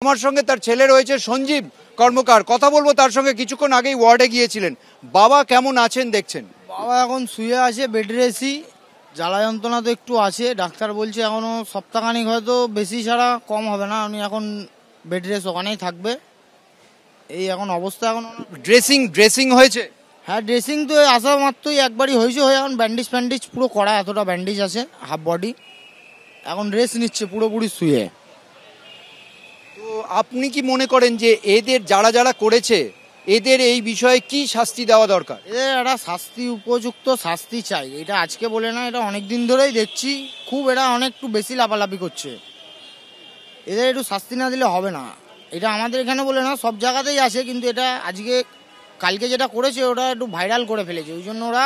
আমার সঙ্গে তার ছেলে রয়েছে সঞ্জীব কর্মকার, কথা বলবো তার সঙ্গে। কিছুক্ষণ আগেই ওয়ার্ডে গিয়েছিলেন, বাবা কেমন আছেন দেখছেন? বাবা এখন শুয়ে আছে, বেড রেস্টই, জ্বালা যন্ত্রণা তো একটু আছে, ডাক্তার বলছে এখনো সপ্তাহখানিক হয়তো বেশি ছাড়া কম হবে না, উনি এখন বেড রেস্ট ওখানেই থাকবে। এই এখন অবস্থা। এখন ড্রেসিং হয়েছে? হ্যাঁ, ড্রেসিং তো আসা মাত্রই একবারই হয়েছে, হয়ে এখন ব্যান্ডেজ ফ্যান্ডেজ পুরো করা, এতটা ব্যান্ডেজ আছে হাফ বডি, এখন রেস্ট নিচ্ছে পুরোপুরি শুয়ে। তো আপনি কি মনে করেন যে এদের যারা যারা করেছে এদের এই বিষয়ে কি শাস্তি দেওয়া দরকার? এদের একটা শাস্তি, উপযুক্ত শাস্তি চাই। এটা আজকে বলে না, এটা অনেক দিন ধরেই দেখছি, খুব এরা অনেক একটু বেশি লাফালাফি করছে। এদের একটু শাস্তি না দিলে হবে না। এটা আমাদের এখানে বলে না, সব জায়গাতেই আছে, কিন্তু এটা আজকে কালকে যেটা করেছে ওটা একটু ভাইরাল করে ফেলেছে, ওই জন্য ওরা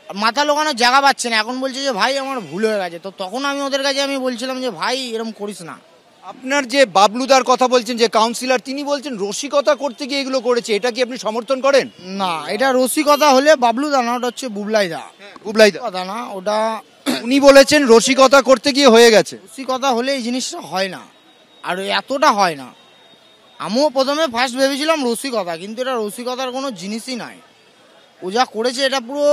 মাথা লোকানোর জায়গা পাচ্ছে না। এখন বলছে যে ভাই আমার ভুল হয়ে গেছে, তো তখন আমি ওদের কাছে বলছিলাম যে ভাই এরকম করিস না। আপনার যে বাবলুদার কথা বলছেন, যে কাউন্সিলর, তিনি বলছেন রসিকতা করতে গিয়ে এগুলো করেছে, এটা কি আপনি সমর্থন করেন? না, এটা রসিকতা হলে বাবলুদা না, ওটা হচ্ছে বুবলাইদা। বুবলাইদা কথা না, ওটা উনি বলেছেন রসিকতা করতে গিয়ে হয়ে গেছে। রসিকতা হলে এই জিনিসটা হয় না, আর এতটা হয় না। আমিও প্রথমে ফার্স্ট ভেবেছিলাম রসিকতা, কিন্তু এটা রসিকতার কোনো জিনিসই নাই। ও যা করেছে এটা পুরো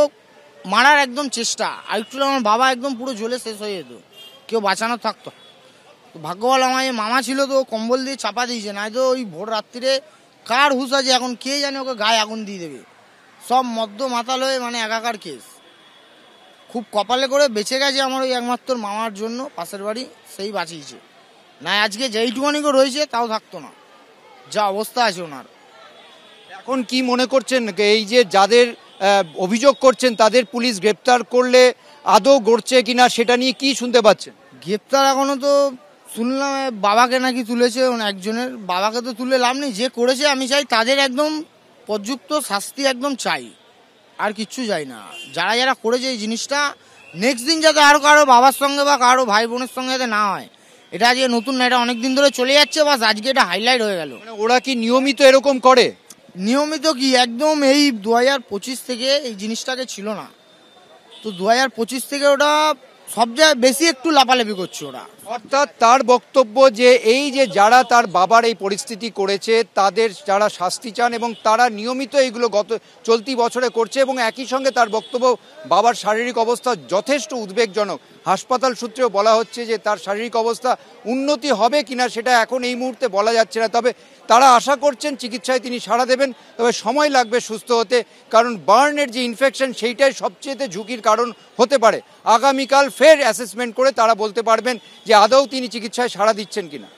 মারার একদম চেষ্টা। আর একটু আমার বাবা একদম পুরো জ্বলে শেষ হয়ে যেত, কেউ বাঁচানোর থাকতো। ভাগ্য ভালো আমার মামা ছিল, তো কম্বল দিয়ে চাপা দিয়েছে, নাই তো ওই ভোর রাত্রিরে কার হুঁশ আছে এখন কে জানে, ওকে গায়ে আগুন দিয়ে দেবে। সব মদ্য মাতাল হয়ে একাকার কেস। খুব কপালে করে বেঁচে গেছে আমার ওই একমাত্র মামার জন্য, পাশের বাড়ি, সেই বাঁচিয়েছে। না আজকে যেইটুখানি রয়েছে তাও থাকতো না, যা অবস্থা আছে ওনার। এখন কি মনে করছেন এই যে যাদের অভিযোগ করছেন তাদের পুলিশ গ্রেপ্তার করলে আদৌ গড়ছে কিনা, সেটা নিয়ে কি শুনতে পাচ্ছেন? গ্রেপ্তার এখনো তো শুনলাম বাবাকে নাকি তুলেছে, একজনের বাবাকে তো তুলে লাভ নেই, যে করেছে আমি চাই তাদের একদম উপযুক্ত শাস্তি একদম চাই, আর কিচ্ছু চাই না। যারা যারা করেছে এই জিনিসটা নেক্সট দিন যাতে আরো কারো বাবার সঙ্গে বা কারো ভাই বোনের সঙ্গে যাতে না হয়। এটা আজকে নতুন না, এটা অনেকদিন ধরে চলে যাচ্ছে, বাস আজকে এটা হাইলাইট হয়ে গেল। ওরা কি নিয়মিত এরকম করে? নিয়মিত কি, একদম এই 2025 থেকে এই জিনিসটাকে ছিল না, তো 2025 থেকে ওটা সব জায়গায় বেশি একটু লাফালাফি করছে ওরা। অর্থাৎ তার বক্তব্য যে এই যে যারা তার বাবার এই পরিস্থিতি করেছে তাদের যারা শাস্তি চান, এবং তারা নিয়মিত এইগুলো গত চলতি বছরে করছে, এবং একই সঙ্গে তার বক্তব্য বাবার শারীরিক অবস্থা যথেষ্ট উদ্বেগজনক। হাসপাতাল সূত্রেও বলা হচ্ছে যে তার শারীরিক অবস্থা উন্নতি হবে কিনা সেটা এখন এই মুহূর্তে বলা যাচ্ছে না, তবে তারা আশা করছেন চিকিৎসায় তিনি সাড়া দেবেন, তবে সময় লাগবে সুস্থ হতে, কারণ বার্নের যে ইনফেকশন সেইটাই সবচেয়ে ঝুঁকির কারণ হতে পারে। আগামীকাল ফের অ্যাসেসমেন্ট করে তারা বলতে পারবেন যে আদৌ তিনি চিকিৎসায় সাড়া দিচ্ছেন কিনা।